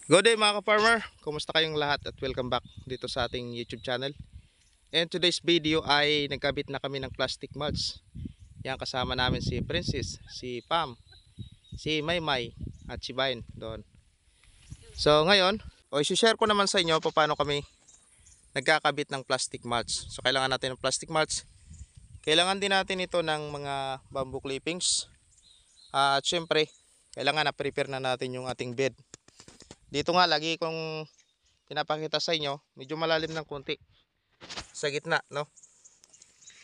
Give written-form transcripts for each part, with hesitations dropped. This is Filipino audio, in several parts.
Good day mga ka-farmer, kumusta kayong lahat at welcome back dito sa ating YouTube channel. And today's video ay nagkabit na kami ng plastic mulch. Yan, kasama namin si Princess, si Pam, si Maymay at si Vine doon. So ngayon, i-share ko naman sa inyo paano kami nagkakabit ng plastic mulch. So kailangan natin ng plastic mulch. Kailangan din natin ito ng mga bamboo clippings. At syempre, kailangan na-prepare na natin yung ating bed. Dito nga lagi kong pinapakita sa inyo, medyo malalim ng konti sa gitna, no?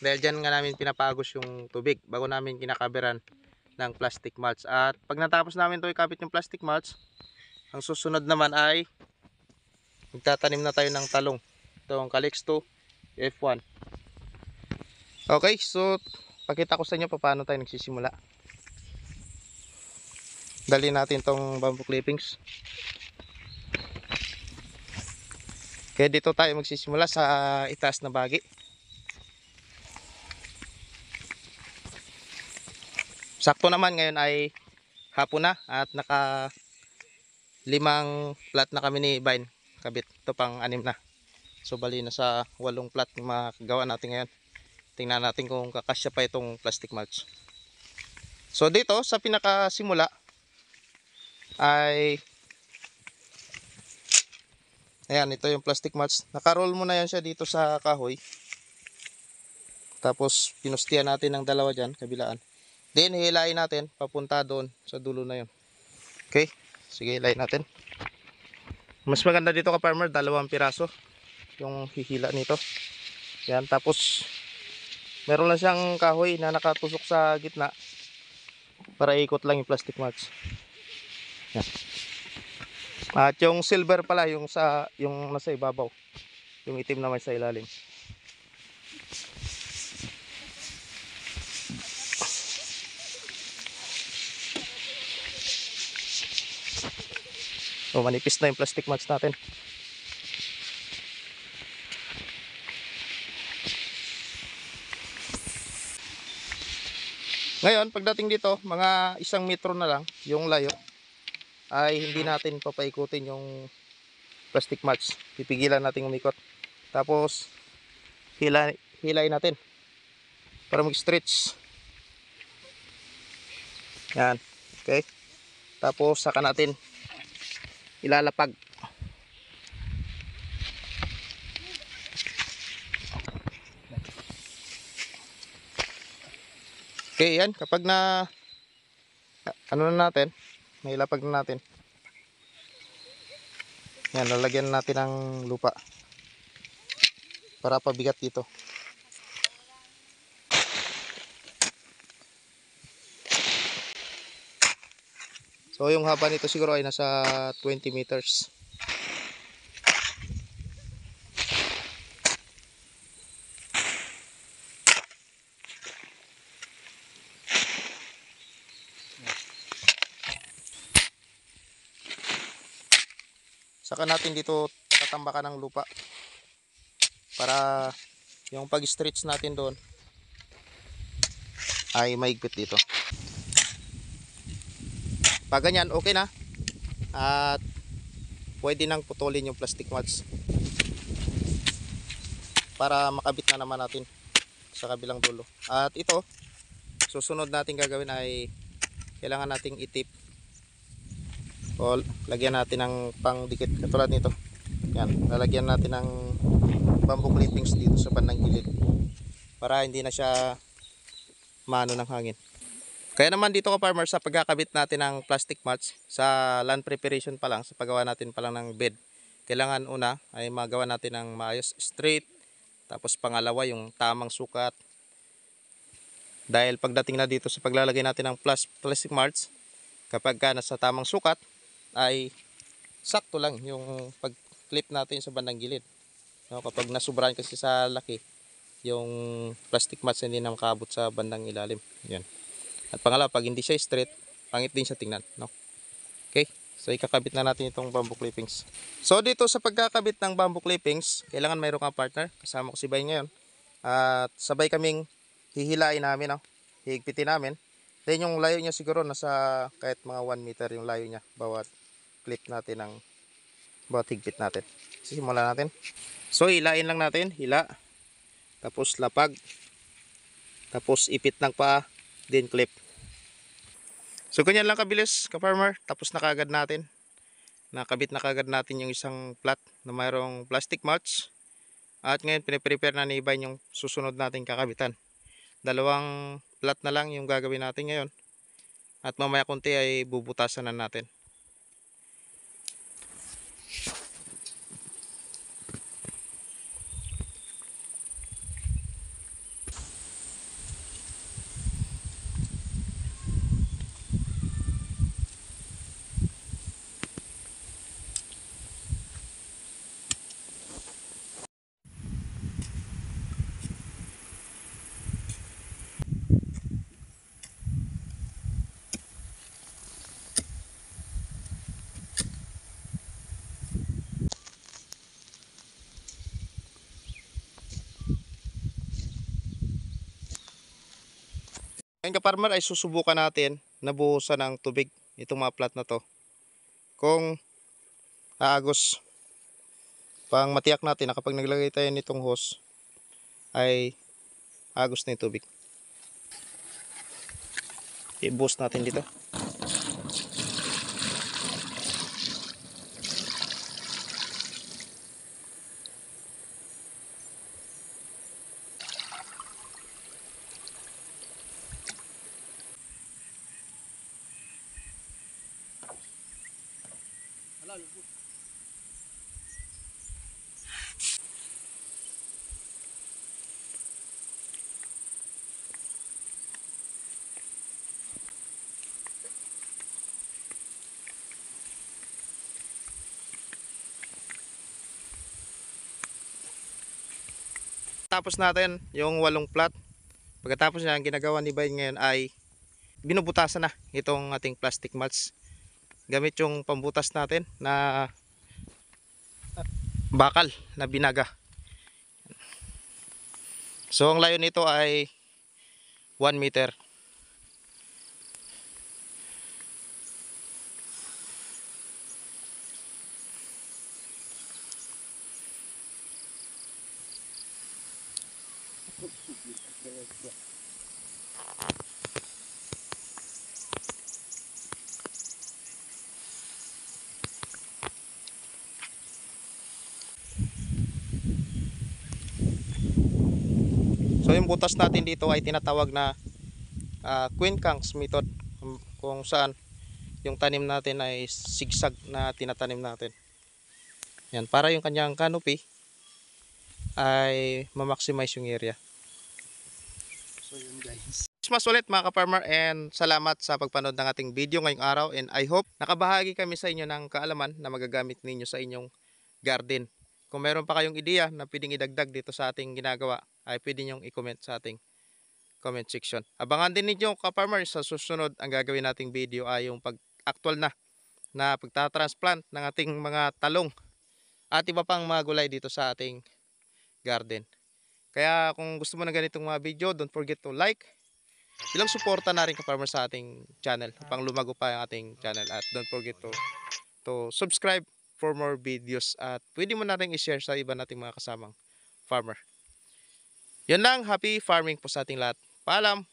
Dahil dyan nga namin pinapagos yung tubig bago namin kinakaberan ng plastic mulch. At pag natapos namin ito ikabit yung plastic mulch, ang susunod naman ay magtatanim na tayo ng talong. Ito ang Calixto F1. Okay, so pakita ko sa inyo paano tayo nagsisimula. Dali natin tong bamboo clippings. Kaya dito tayo magsisimula sa itaas na bahagi. Sakto naman ngayon ay hapon na at naka 5 plat na kami ni Vine kabit. Ito pang 6 na. So bali na sa 8 plat yung makagawa natin ngayon. Tingnan natin kung kakasya pa itong plastic mulch. So dito sa pinakasimula ay ayan, ito yung plastic mulch. Naka-roll muna yan siya dito sa kahoy. Tapos pinustihan natin ng dalawa dyan, kabilaan. Then hihilain natin papunta doon sa dulo na yun. Okay, sige, hilain natin. Mas maganda dito ka farmer, 2 piraso yung hihila nito. Yan, tapos meron lang siyang kahoy na nakatusok sa gitna para ikot lang yung plastic mulch. Yan. At yung silver pala yung nasa ibabaw. Yung itim naman sa ilalim. So manipis na yung plastic mulch natin. Ngayon, pagdating dito, mga 1 metro na lang yung layo ay hindi natin papaikutin yung plastic mulch. Pipigilan natin umikot. Tapos hilain natin para mag-stretch. Yan. Okay. Tapos saka natin ilalapag. Okay, yan. Kapag na ano na natin, nailapag na natin. Yan, lalagyan natin ng lupa para pabigat dito. So yung haba nito siguro ay nasa 20 meters. Saka natin dito tatambakan ng lupa para yung pag-stretch natin doon ay maigpit dito. Pag ganyan, okay na. At pwede nang putulin yung plastic mulch para makabit na naman natin sa kabilang dulo. At ito, susunod natin gagawin ay kailangan nating itip o lagyan natin ng pangdikit katulad nito. Yan, lalagyan natin ng bamboo clippings dito sa bandang gilid para hindi na siya maano ng hangin. Kaya naman dito ka farmer, sa pagkakabit natin ng plastic mulch sa land preparation pa lang, sa paggawa natin pa lang ng bed, kailangan una ay magawa natin ng maayos straight, tapos pangalawa yung tamang sukat. Dahil pagdating na dito sa paglalagay natin ng plastic mulch, kapag ka nasa tamang sukat ay sakto lang yung pag-clip natin sa bandang gilid. No, kapag nasubrahan kasi sa laki, yung plastic mulch hindi na makabot sa bandang ilalim. Yan. At pangalawa, pag hindi siya straight, pangit din siya tingnan, no? Okay, so ikakabit na natin itong bamboo clippings. So dito sa pagkakabit ng bamboo clippings, kailangan mayroon kang partner. Kasama ko si Bay ngayon. At sabay kaming hihilain namin, no? Hihigpitin namin. Then yung layo niya siguro nasa kahit mga 1 meter yung layo niya bawat clip natin ng bawat higpit natin. Simulan natin. So hilain lang natin, hila. Tapos lapag. Tapos ipit ng paa, then clip. So ganyan lang kabilis ka-farmer. Tapos na kaagad natin. Nakabit na kaagad natin yung isang plat na mayroong plastic mulch. At ngayon piniprepare na ni Ibay yung susunod nating kakabitan. Dalawang plat na lang yung gagawin natin ngayon. At mamaya konti ay bubutasan na natin. Ngayon ka-farmer ay susubukan natin na buhusan ng tubig itong mga plat na to. Kung aagos, pang matiyak natin na kapag naglagay tayo nitong hose ay agos na yung tubig. I-boost natin dito. Tapos natin yung 8 plat. Pagkatapos niya, ang ginagawa ni Bay ngayon ay binubutasan na itong ating plastic mulch. Gamit yung pambutas natin na bakal na binaga. So ang layo nito ay 1 meter. So yung butas natin dito ay tinatawag na Quincunx method, kung saan yung tanim natin ay sigsag na tinatanim natin. Yan, para yung kanyang canopy ay ma-maximize yung area. So yun guys. Mas ulit mga ka-farmer, and salamat sa pagpanood ng ating video ngayong araw, and I hope nakabahagi kami sa inyo ng kaalaman na magagamit ninyo sa inyong garden. Kung meron pa kayong ideya na pwedeng idagdag dito sa ating ginagawa, ay pwede nyong i-comment sa ating comment section. Abangan din ninyo ka-farmer, sa susunod ang gagawin nating video ay yung actual na pagtatransplant ng ating mga talong at iba pang mga gulay dito sa ating garden. Kaya kung gusto mo ng ganitong mga video, don't forget to like. Bilang suporta na rin ka-farmer sa ating channel, upang lumago pa ang ating channel, at don't forget to subscribe for more videos, at pwede mo na rin i-share sa iba nating mga kasamang farmer. Yun lang, happy farming po sa ating lahat. Paalam!